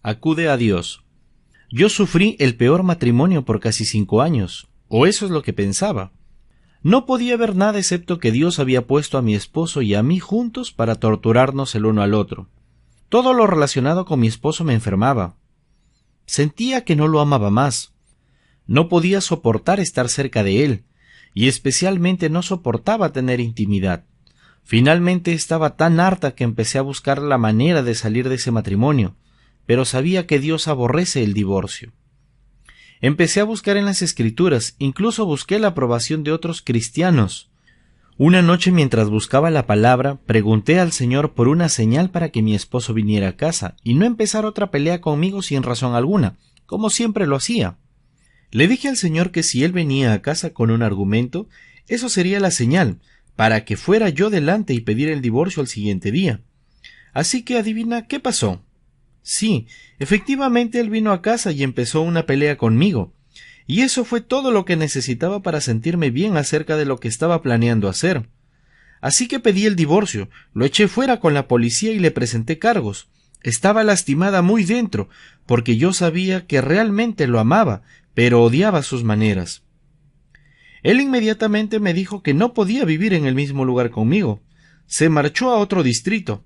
acude a Dios. Yo sufrí el peor matrimonio por casi 5 años, o eso es lo que pensaba. No podía ver nada excepto que Dios había puesto a mi esposo y a mí juntos para torturarnos el uno al otro. Todo lo relacionado con mi esposo me enfermaba. Sentía que no lo amaba más. No podía soportar estar cerca de él, y especialmente no soportaba tener intimidad. Finalmente estaba tan harta que empecé a buscar la manera de salir de ese matrimonio, pero sabía que Dios aborrece el divorcio. Empecé a buscar en las Escrituras, incluso busqué la aprobación de otros cristianos. Una noche mientras buscaba la palabra, pregunté al Señor por una señal para que mi esposo viniera a casa y no empezara otra pelea conmigo sin razón alguna, como siempre lo hacía. Le dije al Señor que si él venía a casa con un argumento, eso sería la señal, para que fuera yo delante y pedir el divorcio al siguiente día. Así que adivina qué pasó. Sí, efectivamente él vino a casa y empezó una pelea conmigo, y eso fue todo lo que necesitaba para sentirme bien acerca de lo que estaba planeando hacer. Así que pedí el divorcio, lo eché fuera con la policía y le presenté cargos. Estaba lastimada muy dentro, porque yo sabía que realmente lo amaba, pero odiaba sus maneras. Él inmediatamente me dijo que no podía vivir en el mismo lugar conmigo. Se marchó a otro distrito,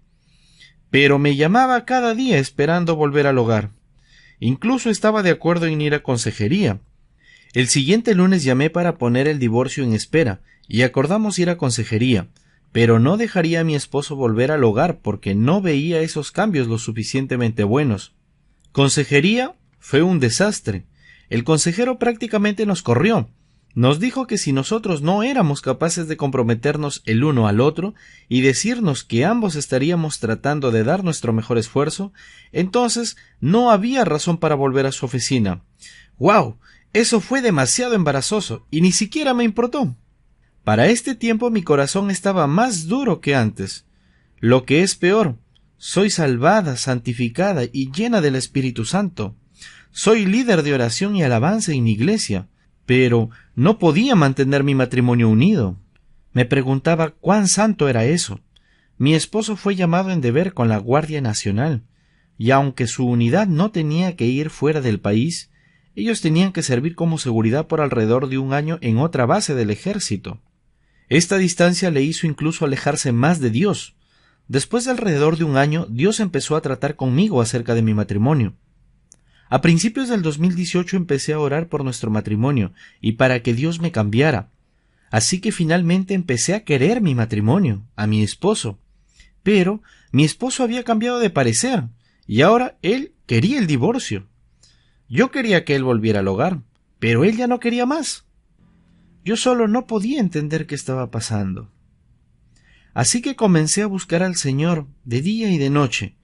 pero me llamaba cada día esperando volver al hogar. Incluso estaba de acuerdo en ir a consejería. El siguiente lunes llamé para poner el divorcio en espera, y acordamos ir a consejería, pero no dejaría a mi esposo volver al hogar porque no veía esos cambios lo suficientemente buenos. Consejería fue un desastre. El consejero prácticamente nos corrió. Nos dijo que si nosotros no éramos capaces de comprometernos el uno al otro y decirnos que ambos estaríamos tratando de dar nuestro mejor esfuerzo, entonces no había razón para volver a su oficina. ¡Guau! Eso fue demasiado embarazoso y ni siquiera me importó. Para este tiempo mi corazón estaba más duro que antes. Lo que es peor, soy salvada, santificada y llena del Espíritu Santo. Soy líder de oración y alabanza en mi iglesia, pero no podía mantener mi matrimonio unido. Me preguntaba cuán santo era eso. Mi esposo fue llamado en deber con la Guardia Nacional, y aunque su unidad no tenía que ir fuera del país, ellos tenían que servir como seguridad por alrededor de 1 año en otra base del ejército. Esta distancia le hizo incluso alejarse más de Dios. Después de alrededor de 1 año, Dios empezó a tratar conmigo acerca de mi matrimonio. A principios del 2018 empecé a orar por nuestro matrimonio y para que Dios me cambiara. Así que finalmente empecé a querer mi matrimonio, a mi esposo. Pero mi esposo había cambiado de parecer y ahora él quería el divorcio. Yo quería que él volviera al hogar, pero él ya no quería más. Yo solo no podía entender qué estaba pasando. Así que comencé a buscar al Señor de día y de noche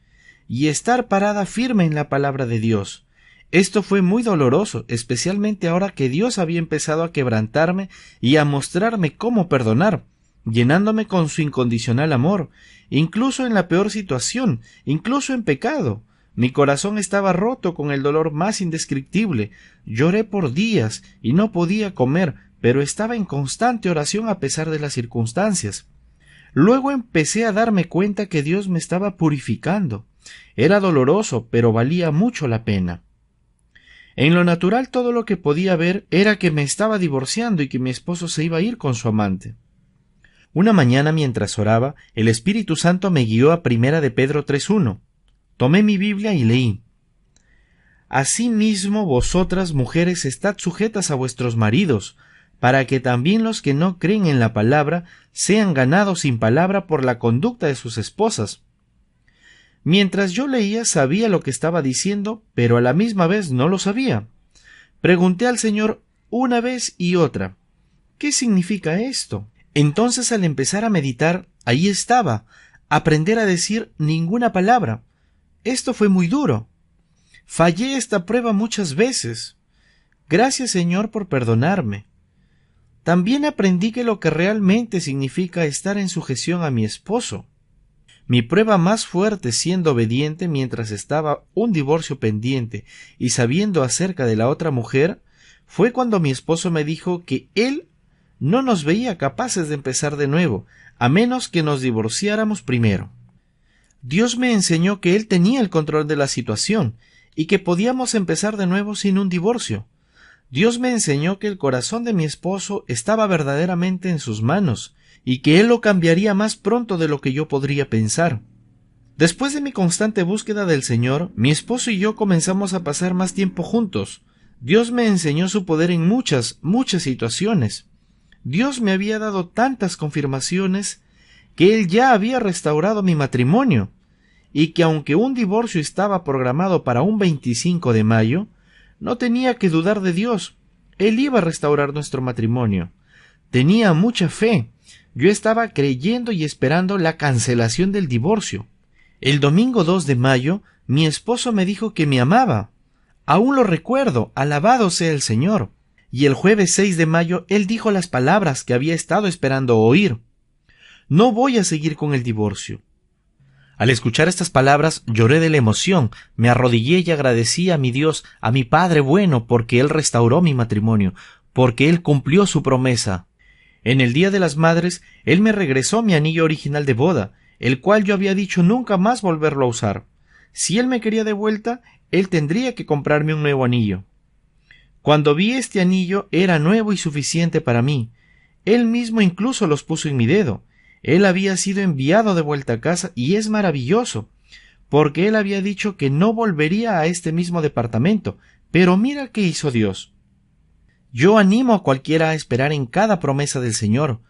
y estar parada firme en la palabra de Dios. Esto fue muy doloroso, especialmente ahora que Dios había empezado a quebrantarme y a mostrarme cómo perdonar, llenándome con su incondicional amor, incluso en la peor situación, incluso en pecado. Mi corazón estaba roto con el dolor más indescriptible. Lloré por días y no podía comer, pero estaba en constante oración a pesar de las circunstancias. Luego empecé a darme cuenta que Dios me estaba purificando. Era doloroso, pero valía mucho la pena. En lo natural todo lo que podía ver era que me estaba divorciando y que mi esposo se iba a ir con su amante. Una mañana mientras oraba, el Espíritu Santo me guió a 1 de Pedro 3:1. Tomé mi Biblia y leí: Asimismo vosotras, mujeres, estad sujetas a vuestros maridos, para que también los que no creen en la palabra sean ganados sin palabra por la conducta de sus esposas. Mientras yo leía sabía lo que estaba diciendo, pero a la misma vez no lo sabía. Pregunté al Señor una vez y otra: ¿qué significa esto? Entonces al empezar a meditar, ahí estaba, aprender a decir ninguna palabra. Esto fue muy duro. Fallé esta prueba muchas veces. Gracias, Señor, por perdonarme. También aprendí que lo que realmente significa estar en sujeción a mi esposo. Mi prueba más fuerte siendo obediente mientras estaba un divorcio pendiente y sabiendo acerca de la otra mujer fue cuando mi esposo me dijo que él no nos veía capaces de empezar de nuevo, a menos que nos divorciáramos primero. Dios me enseñó que él tenía el control de la situación y que podíamos empezar de nuevo sin un divorcio. Dios me enseñó que el corazón de mi esposo estaba verdaderamente en sus manos y que él lo cambiaría más pronto de lo que yo podría pensar. Después de mi constante búsqueda del Señor, mi esposo y yo comenzamos a pasar más tiempo juntos. Dios me enseñó su poder en muchas situaciones. Dios me había dado tantas confirmaciones que Él ya había restaurado mi matrimonio, y que aunque un divorcio estaba programado para un 25 de mayo, no tenía que dudar de Dios. Él iba a restaurar nuestro matrimonio. Tenía mucha fe. Yo estaba creyendo y esperando la cancelación del divorcio. El domingo 2 de mayo, mi esposo me dijo que me amaba. Aún lo recuerdo, alabado sea el Señor. Y el jueves 6 de mayo, él dijo las palabras que había estado esperando oír. No voy a seguir con el divorcio. Al escuchar estas palabras, lloré de la emoción, me arrodillé y agradecí a mi Dios, a mi Padre bueno, porque Él restauró mi matrimonio, porque Él cumplió su promesa. En el Día de las Madres, Él me regresó mi anillo original de boda, el cual yo había dicho nunca más volverlo a usar. Si Él me quería de vuelta, Él tendría que comprarme un nuevo anillo. Cuando vi este anillo, era nuevo y suficiente para mí. Él mismo incluso los puso en mi dedo. Él había sido enviado de vuelta a casa y es maravilloso, porque Él había dicho que no volvería a este mismo departamento, pero mira qué hizo Dios. Yo animo a cualquiera a esperar en cada promesa del Señor,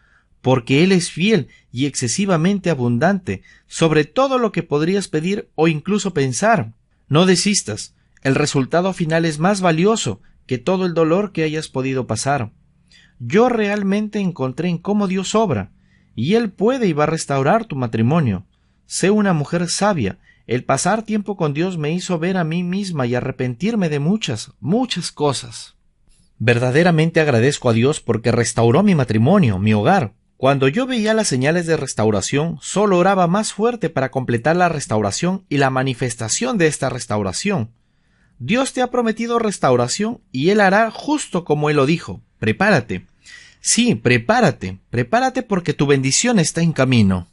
porque Él es fiel y excesivamente abundante sobre todo lo que podrías pedir o incluso pensar. No desistas, el resultado final es más valioso que todo el dolor que hayas podido pasar. Yo realmente encontré en cómo Dios obra, y Él puede y va a restaurar tu matrimonio. Sé una mujer sabia. El pasar tiempo con Dios me hizo ver a mí misma y arrepentirme de muchas cosas. Verdaderamente agradezco a Dios porque restauró mi matrimonio, mi hogar. Cuando yo veía las señales de restauración, solo oraba más fuerte para completar la restauración y la manifestación de esta restauración. Dios te ha prometido restauración y Él hará justo como Él lo dijo. Prepárate. Sí, prepárate porque tu bendición está en camino.